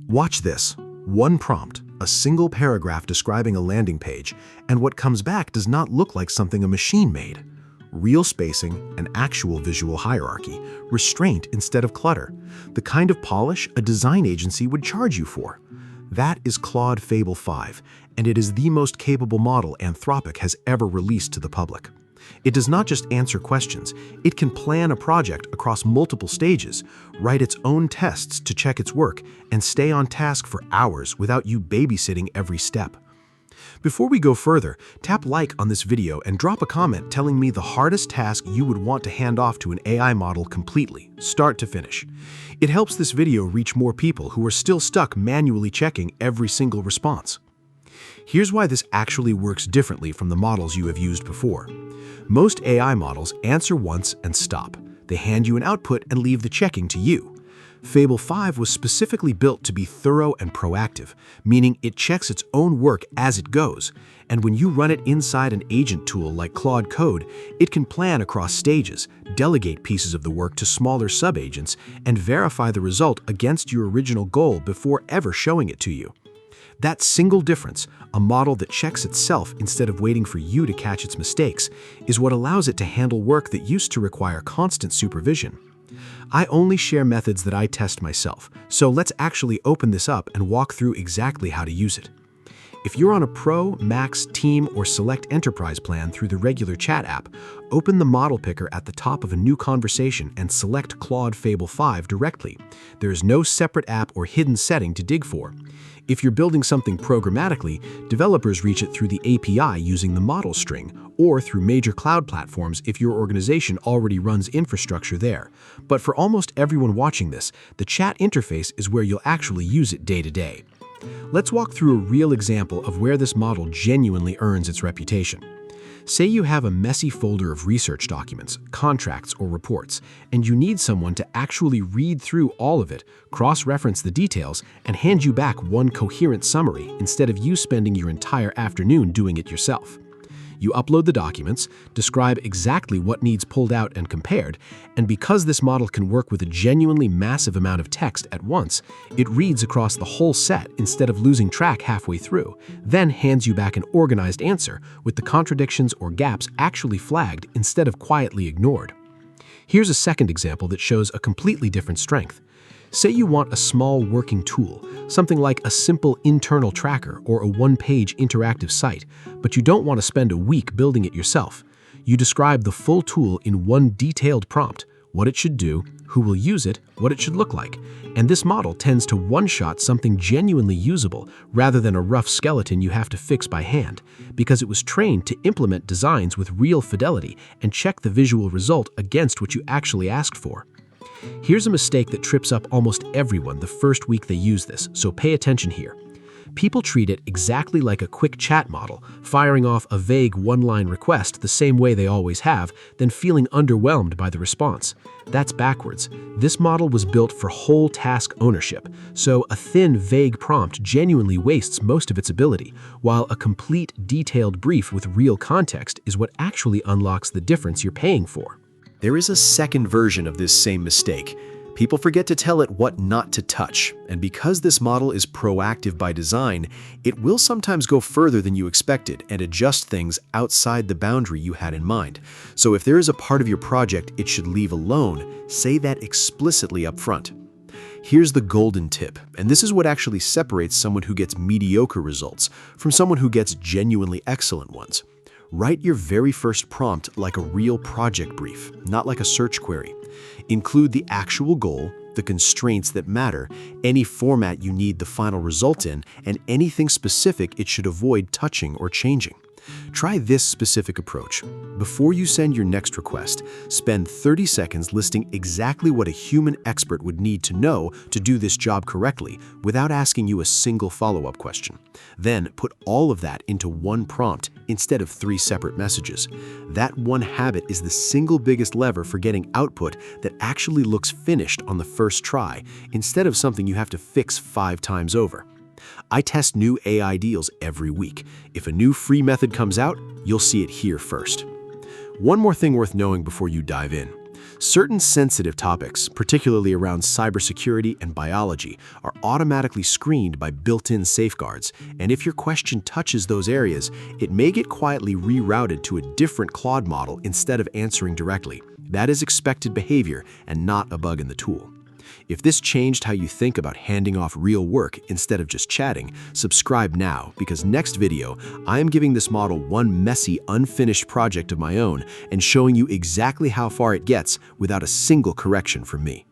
Watch this. One prompt, a single paragraph describing a landing page, and what comes back does not look like something a machine made. Real spacing, an actual visual hierarchy, restraint instead of clutter, the kind of polish a design agency would charge you for. That is Claude Fable 5, and it is the most capable model Anthropic has ever released to the public. It does not just answer questions, it can plan a project across multiple stages, write its own tests to check its work, and stay on task for hours without you babysitting every step. Before we go further, tap like on this video and drop a comment telling me the hardest task you would want to hand off to an AI model completely, start to finish. It helps this video reach more people who are still stuck manually checking every single response. Here's why this actually works differently from the models you have used before. Most AI models answer once and stop. They hand you an output and leave the checking to you. Fable 5 was specifically built to be thorough and proactive, meaning it checks its own work as it goes, and when you run it inside an agent tool like Claude Code, it can plan across stages, delegate pieces of the work to smaller subagents, and verify the result against your original goal before ever showing it to you. That single difference, a model that checks itself instead of waiting for you to catch its mistakes, is what allows it to handle work that used to require constant supervision. I only share methods that I test myself, so let's actually open this up and walk through exactly how to use it. If you're on a Pro, Max, Team, or Select Enterprise plan through the regular chat app, open the model picker at the top of a new conversation and select Claude Fable 5 directly. There is no separate app or hidden setting to dig for. If you're building something programmatically, developers reach it through the API using the model string, or through major cloud platforms if your organization already runs infrastructure there. But for almost everyone watching this, the chat interface is where you'll actually use it day to day. Let's walk through a real example of where this model genuinely earns its reputation. Say you have a messy folder of research documents, contracts, or reports, and you need someone to actually read through all of it, cross-reference the details, and hand you back one coherent summary instead of you spending your entire afternoon doing it yourself. You upload the documents, describe exactly what needs pulled out and compared, and because this model can work with a genuinely massive amount of text at once, it reads across the whole set instead of losing track halfway through, then hands you back an organized answer with the contradictions or gaps actually flagged instead of quietly ignored. Here's a second example that shows a completely different strength. Say you want a small working tool, something like a simple internal tracker or a one-page interactive site, but you don't want to spend a week building it yourself. You describe the full tool in one detailed prompt, what it should do, who will use it, what it should look like, and this model tends to one-shot something genuinely usable rather than a rough skeleton you have to fix by hand, because it was trained to implement designs with real fidelity and check the visual result against what you actually asked for. Here's a mistake that trips up almost everyone the first week they use this, so pay attention here. People treat it exactly like a quick chat model, firing off a vague one-line request the same way they always have, then feeling underwhelmed by the response. That's backwards. This model was built for whole task ownership, so a thin, vague prompt genuinely wastes most of its ability, while a complete, detailed brief with real context is what actually unlocks the difference you're paying for. There is a second version of this same mistake. People forget to tell it what not to touch, and because this model is proactive by design, it will sometimes go further than you expected and adjust things outside the boundary you had in mind. So if there is a part of your project it should leave alone, say that explicitly up front. Here's the golden tip, and this is what actually separates someone who gets mediocre results from someone who gets genuinely excellent ones. Write your very first prompt like a real project brief, not like a search query. Include the actual goal, the constraints that matter, any format you need the final result in, and anything specific it should avoid touching or changing. Try this specific approach. Before you send your next request, spend 30 seconds listing exactly what a human expert would need to know to do this job correctly without asking you a single follow-up question. Then put all of that into one prompt instead of 3 separate messages. That one habit is the single biggest lever for getting output that actually looks finished on the first try instead of something you have to fix 5 times over. I test new AI deals every week. If a new free method comes out, you'll see it here first. One more thing worth knowing before you dive in. Certain sensitive topics, particularly around cybersecurity and biology, are automatically screened by built-in safeguards, and if your question touches those areas, it may get quietly rerouted to a different Claude model instead of answering directly. That is expected behavior and not a bug in the tool. If this changed how you think about handing off real work instead of just chatting, subscribe now, because next video, I am giving this model one messy, unfinished project of my own and showing you exactly how far it gets without a single correction from me.